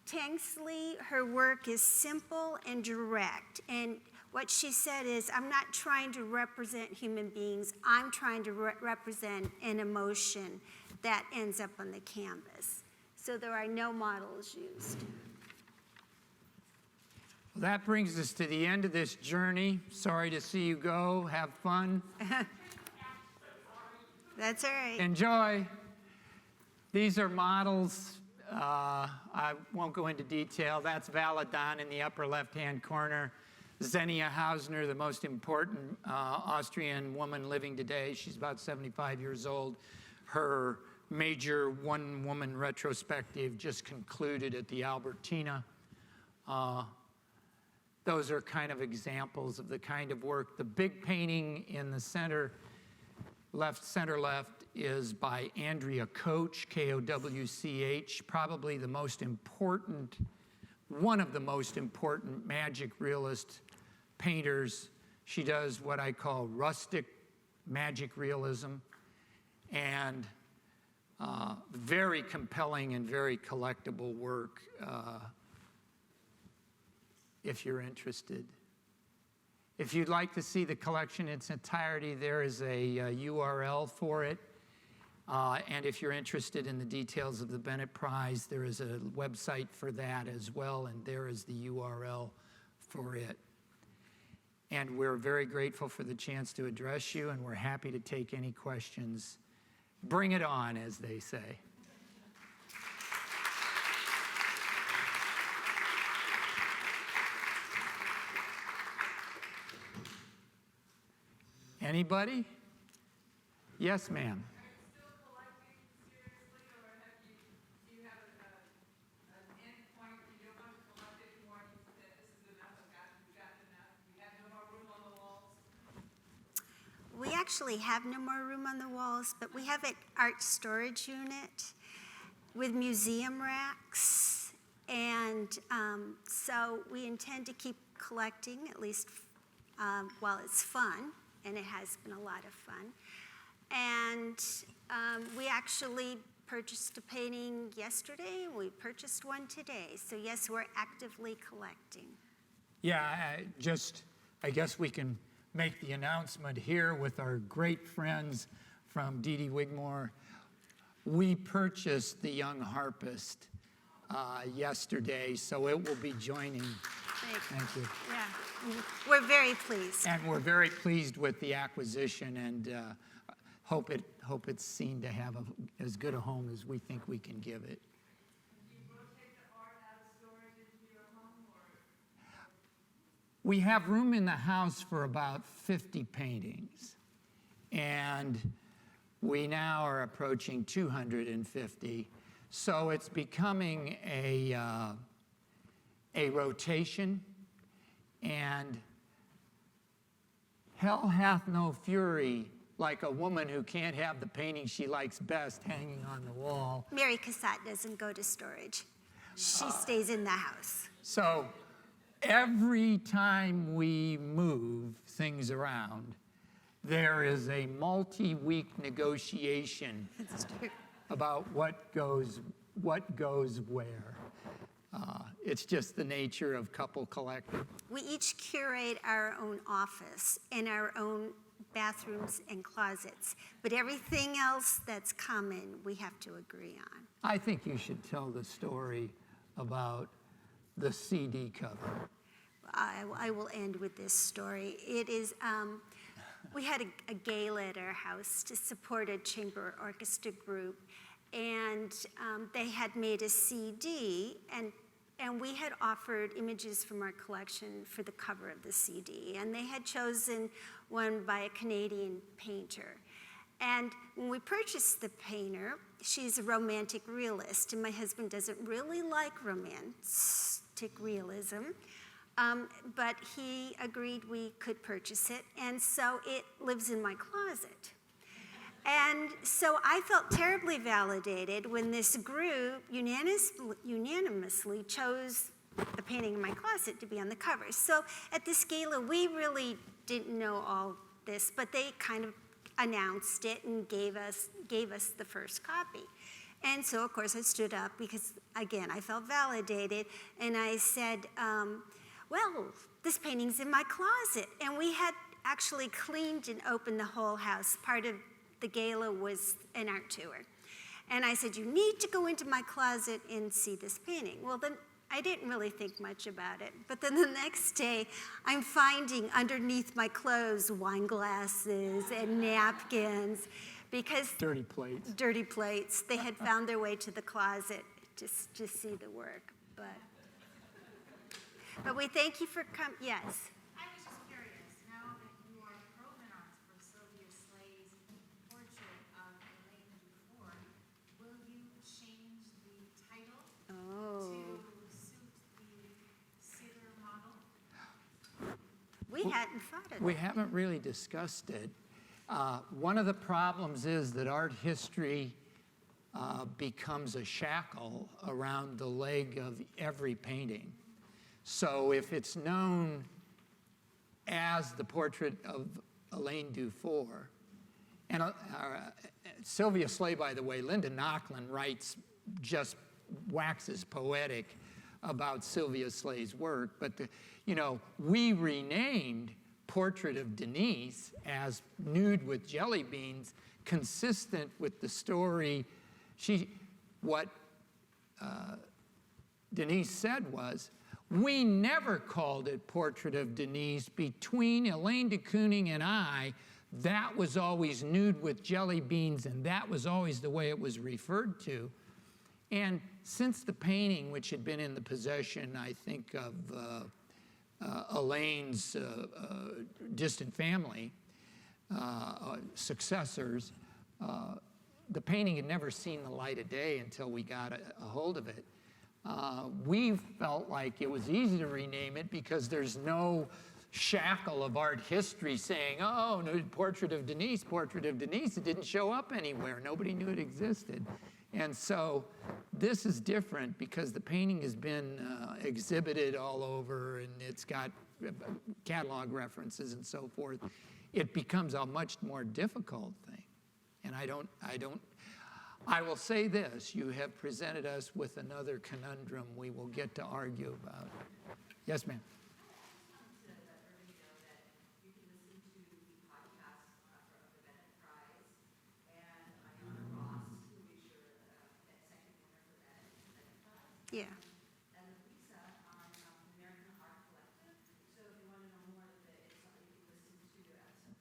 Tanksley, her work is simple and direct, and what she said is, I'm not trying to represent human beings, I'm trying to represent an emotion that ends up on the canvas. So there are no models used. Well, that brings us to the end of this journey. Sorry to see you go. Have fun. That's all right. Enjoy. These are models. I won't go into detail. That's Vala Don in the upper left-hand corner. Xenia Hausner, the most important Austrian woman living today. She's about 75 years old. Her major one-woman retrospective just concluded at the Albertina. Those are kind of examples of the kind of work. The big painting in the center left, is by Andrea Koch, K-O-W-C-H, probably the most important, one of the most important magic realist painters. She does what I call rustic magic realism, and very compelling and very collectible work if you're interested. If you'd like to see the collection in its entirety, there is a URL for it And if you're interested in the details of the Bennett Prize, there is a website for that as well, and there is the URL for it. And we're very grateful for the chance to address you, and we're happy to take any questions. Bring it on, as they say. Anybody? Yes, ma'am. We actually have no more room on the walls, but we have an art storage unit with museum racks. And so we intend to keep collecting, at least while it's fun, and it has been a lot of fun. And we actually purchased a painting yesterday, and we purchased one today. So yes, we're actively collecting. Yeah, I guess we can make the announcement here with our great friends from D.D. Wigmore. We purchased the Young Harpist yesterday, so it will be joining. Thank you. Yeah, we're very pleased. And we're very pleased with the acquisition, and hope it's seen to have as good a home as we think we can give it. We have room in the house for about 50 paintings, and we now are approaching 250. So it's becoming a rotation, and hell hath no fury like a woman who can't have the painting she likes best hanging on the wall. Mary Cassatt doesn't go to storage. She stays in the house. So every time we move things around, there is a multi-week negotiation That's true. about what goes where. It's just the nature of couple collecting. We each curate our own office and our own bathrooms and closets, but everything else that's common, we have to agree on. I think you should tell the story about the CD cover. I will end with this story. It is, we had a gala at our house to support a chamber orchestra group, and they had made a CD, and we had offered images from our collection for the cover of the CD, and they had chosen one by a Canadian painter. And when we purchased the painter, she's a romantic realist, and my husband doesn't really like romantic realism, but he agreed we could purchase it, and so it lives in my closet. And so I felt terribly validated when this group unanimously chose the painting in my closet to be on the cover. So at this gala, we really didn't know all this, but they kind of announced it and gave us the first copy. And so, of course, I stood up because, again, I felt validated, and I said, well, this painting's in my closet. And we had actually cleaned and opened the whole house. Part of the gala was an art tour. And I said, you need to go into my closet and see this painting. Well, then I didn't really think much about it. But then the next day, I'm finding underneath my clothes wine glasses and napkins because Dirty plates. dirty plates. They had found their way to the closet just to see the work. But we thank you for coming. Yes. I was just curious, now that you are provenance for Sylvia Slay's portrait of Elaine Dufour, will you change the title to suit the sailor model? We hadn't thought of We that. haven't really discussed it. One of the problems is that art history becomes a shackle around the leg of every painting. So if it's known as the portrait of Elaine Dufour, and Sylvia Slay, by the way, Linda Nochlin just waxes poetic about Sylvia Slay's work, but we renamed portrait of Denise as nude with jelly beans, consistent with the story. What Denise said was, we never called it Portrait of Denise. Between Elaine de Kooning and I, that was always nude with jelly beans, and that was always the way it was referred to. And since the painting, which had been in the possession, I think, of Elaine's distant family, successors, the painting had never seen the light of day until we got a hold of it. We felt like it was easy to rename it because there's no shackle of art history saying, oh, no, Portrait of Denise, Portrait of Denise. It didn't show up anywhere. Nobody knew it existed. And so this is different because the painting has been exhibited all over, and it's got catalog references and so forth. It becomes a much more difficult thing. And I will say this, you have presented us with another conundrum we will get to argue about. Yes, ma'am. Yeah. And Lisa on the American Art Collective. So if you want to know more of it, it's something you can listen to your episodes.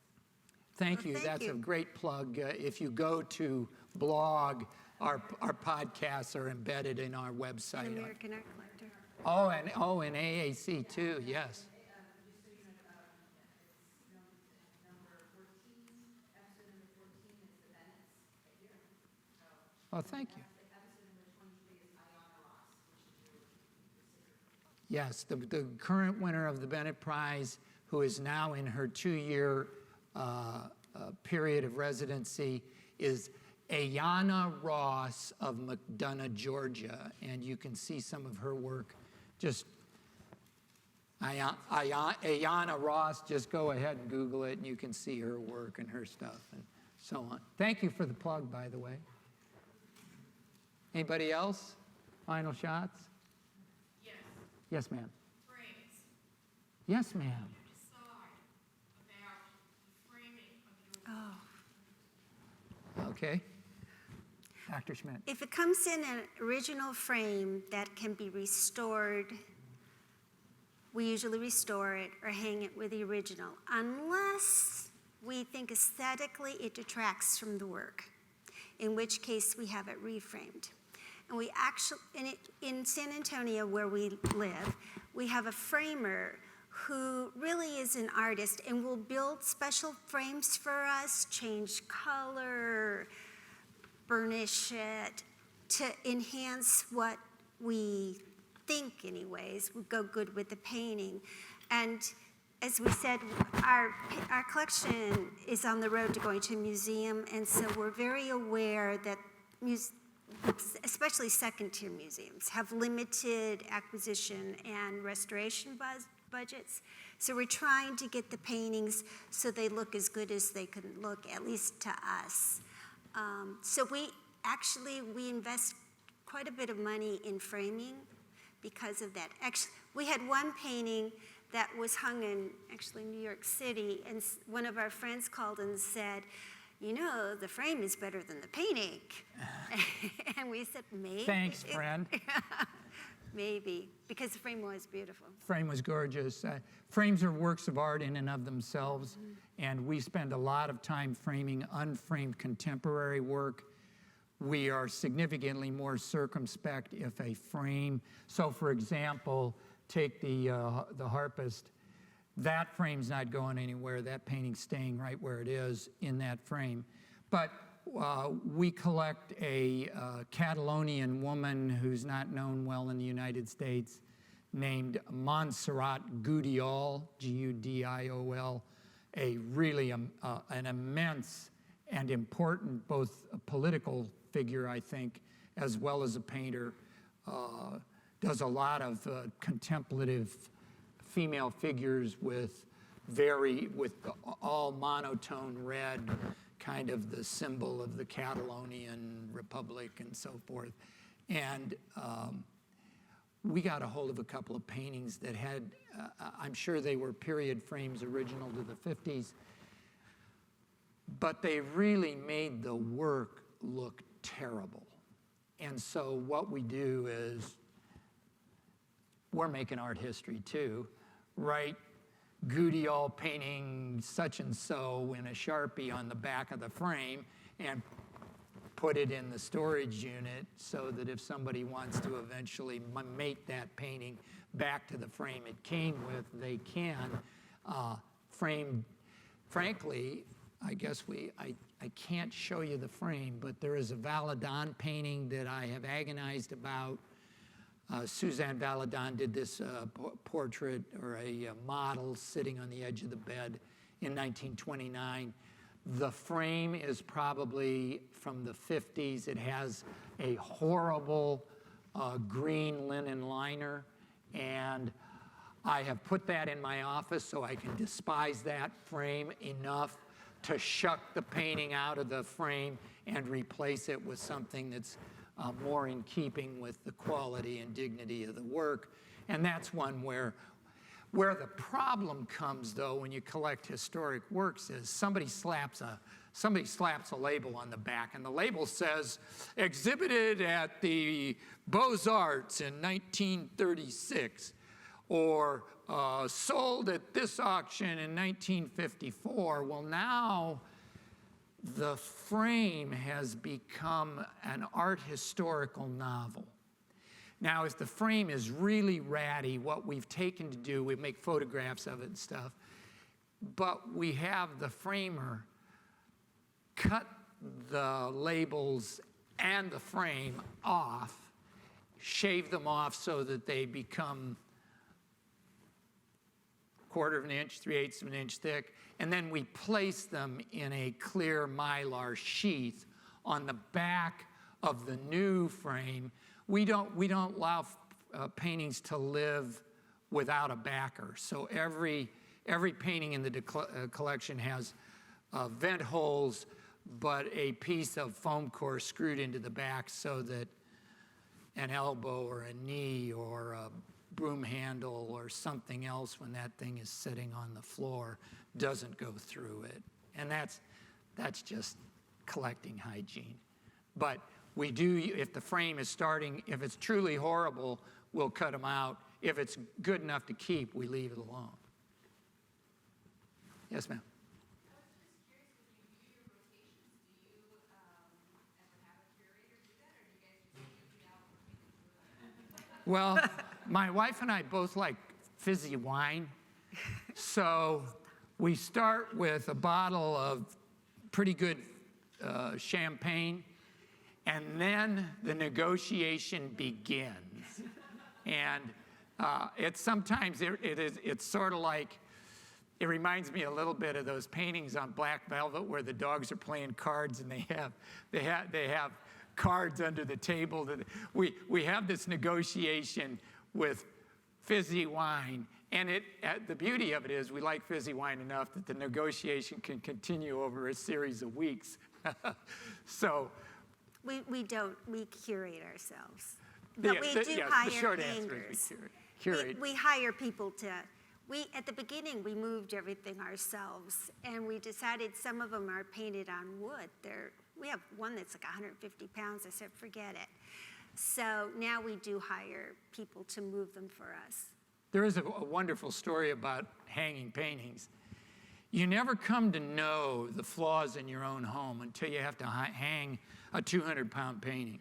Thank Well, you. thank That's you. a great plug. If you go to blog, our podcasts are embedded in our website. An American Art Collector. And AAC too, yes. Oh, thank you. Yes, the current winner of the Bennett Prize, who is now in her 2-year period of residency, is Ayanna Ross of McDonough, Georgia. And you can see some of her work. Just Ayanna Ross, just go ahead and Google it, and you can see her work and her stuff and so on. Thank you for the plug, by the way. Anybody else? Final shots? Yes, Yes, ma'am. frames. Yes, ma'am. Decide about the framing of your Oh. Okay. Dr. Schmidt. If it comes in an original frame that can be restored, we usually restore it or hang it with the original, unless we think aesthetically it detracts from the work, in which case we have it reframed. And we actually, in San Antonio where we live, we have a framer who really is an artist and will build special frames for us, change color, burnish it, to enhance what we think anyways would go good with the painting. And as we said, our collection is on the road to going to a museum, and so we're very aware that especially second-tier museums have limited acquisition and restoration budgets. So we're trying to get the paintings so they look as good as they can look, at least to us. So we invest quite a bit of money in framing because of that. Actually, we had one painting that was hung in New York City, and one of our friends called and said, you know, the frame is better than the painting. And we said, maybe. Thanks, friend. Maybe, because the frame was beautiful. Frame was gorgeous. Frames are works of art in and of themselves, and we spend a lot of time framing unframed contemporary work. We are significantly more circumspect if a frame, so for example, take the harpist. That frame's not going anywhere. That painting's staying right where it is in that frame. But we collect a Catalonian woman who's not known well in the United States named Montserrat Gudiol, G-U-D-I-O-L, a really an immense and important both political figure, I think, as well as a painter. Does a lot of contemplative female figures with all monotone red, kind of the symbol of the Catalonian Republic and so forth. And we got a hold of a couple of paintings that had, I'm sure they were period frames original to the 50s, but they really made the work look terrible. And so what we do is, we're making art history too, right? Goudial painting such and so in a Sharpie on the back of the frame and put it in the storage unit so that if somebody wants to eventually make that painting back to the frame it came with, they can. Frankly, I guess I can't show you the frame, but there is a Valadon painting that I have agonized about. Suzanne Valadon did this portrait or a model sitting on the edge of the bed in 1929. The frame is probably from the 50s. It has a horrible green linen liner, and I have put that in my office so I can despise that frame enough to shuck the painting out of the frame and replace it with something that's more in keeping with the quality and dignity of the work. And that's one where the problem comes, though, when you collect historic works is somebody slaps a label on the back, and the label says, exhibited at the Beaux-Arts in 1936, or sold at this auction in 1954. Well, now the frame has become an art historical novel. Now, if the frame is really ratty, what we've taken to do, we make photographs of it and stuff, but we have the framer cut the labels and the frame off, shave them off so that they become 1/4 of an inch, 3/8 of an inch thick, and then we place them in a clear Mylar sheath on the back of the new frame. We don't allow paintings to live without a backer. So every painting in the collection has vent holes, but a piece of foam core screwed into the back so that an elbow or a knee or a broom handle or something else when that thing is sitting on the floor doesn't go through it. And that's just collecting hygiene. But we do, if the frame is starting, if it's truly horrible, we'll cut them out. If it's good enough to keep, we leave it alone. Yes, ma'am. Well, my wife and I both like fizzy wine. So we start with a bottle of pretty good champagne, and then the negotiation begins. And it's sort of like, it reminds me a little bit of those paintings on Black Velvet where the dogs are playing cards and they have cards under the table. We have this negotiation with fizzy wine, and the beauty of it is we like fizzy wine enough that the negotiation can continue over a series of weeks. So We curate ourselves. But we do hire the short answer hangers. is we curate. We hire people to, at the beginning, we moved everything ourselves, and we decided some of them are painted on wood. We have one that's like 150 pounds. I said, forget it. So now we do hire people to move them for us. There is a wonderful story about hanging paintings. You never come to know the flaws in your own home until you have to hang a 200-pound painting.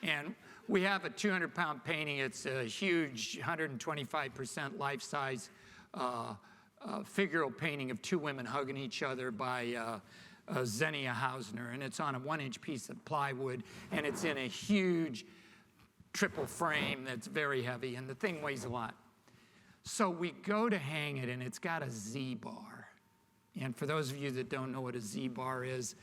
And we have a 200-pound painting. It's a huge 125% life-size figural painting of two women hugging each other by Xenia Hausner. And it's on a 1-inch piece of plywood, and it's in a huge triple frame that's very heavy, and the thing weighs a lot. So we go to hang it, and it's got a Z-bar. And for those of you that don't know what a Z-bar is,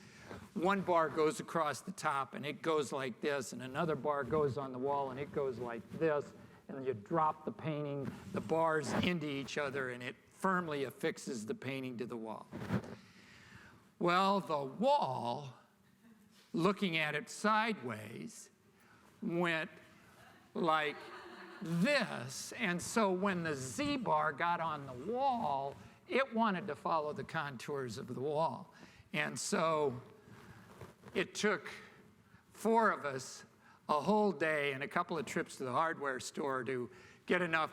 one bar goes across the top, and it goes like this, and another bar goes on the wall, and it goes like this, and you drop the painting, the bars into each other, and it firmly affixes the painting to the wall. Well, the wall, looking at it sideways, went like this, and so when the Z-bar got on the wall, it wanted to follow the contours of the wall. And so it took 4 of us a whole day and a couple of trips to the hardware store to get enough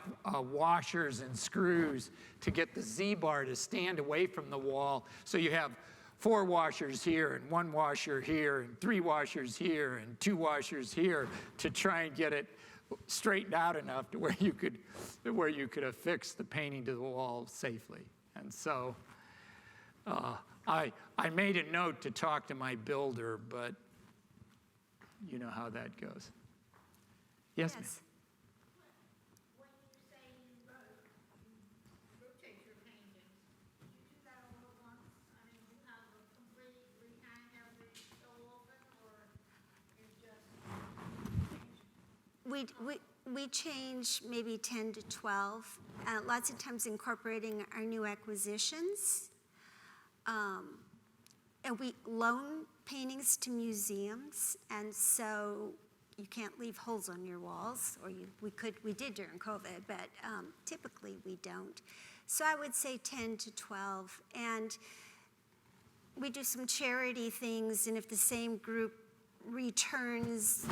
washers and screws to get the Z-bar to stand away from the wall. So you have 4 washers here and 1 washer here and 3 washers here and 2 washers here to try and get it straightened out enough to where you could affix the painting to the wall safely. And so I made a note to talk to my builder, but you know how that goes. Yes, ma'am. When you say you rotate your paintings, do you do that all at once? I mean, do you have a complete rehang every so often, or you just? We change maybe 10 to 12, lots of times incorporating our new acquisitions. And we loan paintings to museums, and so you can't leave holes on your walls, or we did during COVID, but typically we don't. So I would say 10 to 12, and we do some charity things, and if the same group returns,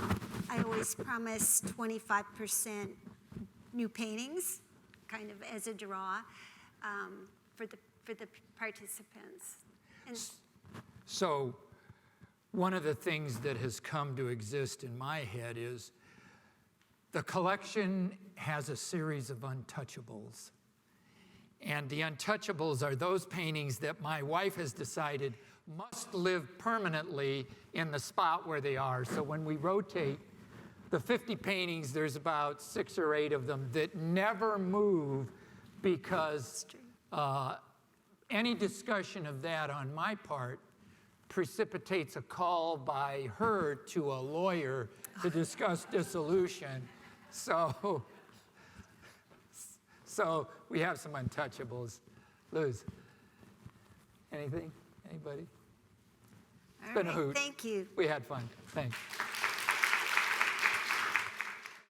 I always promise 25% new paintings, kind of as a draw for the participants. And So one of the things that has come to exist in my head is the collection has a series of untouchables. And the untouchables are those paintings that my wife has decided must live permanently in the spot where they are. So when we rotate the 50 paintings, there's about 6 or 8 of them that never move because any discussion of that on my part precipitates a call by her to a lawyer to discuss dissolution. So we have some untouchables. Luz, anything? Anybody? all been a right, hoot. thank you. We had fun. Thanks.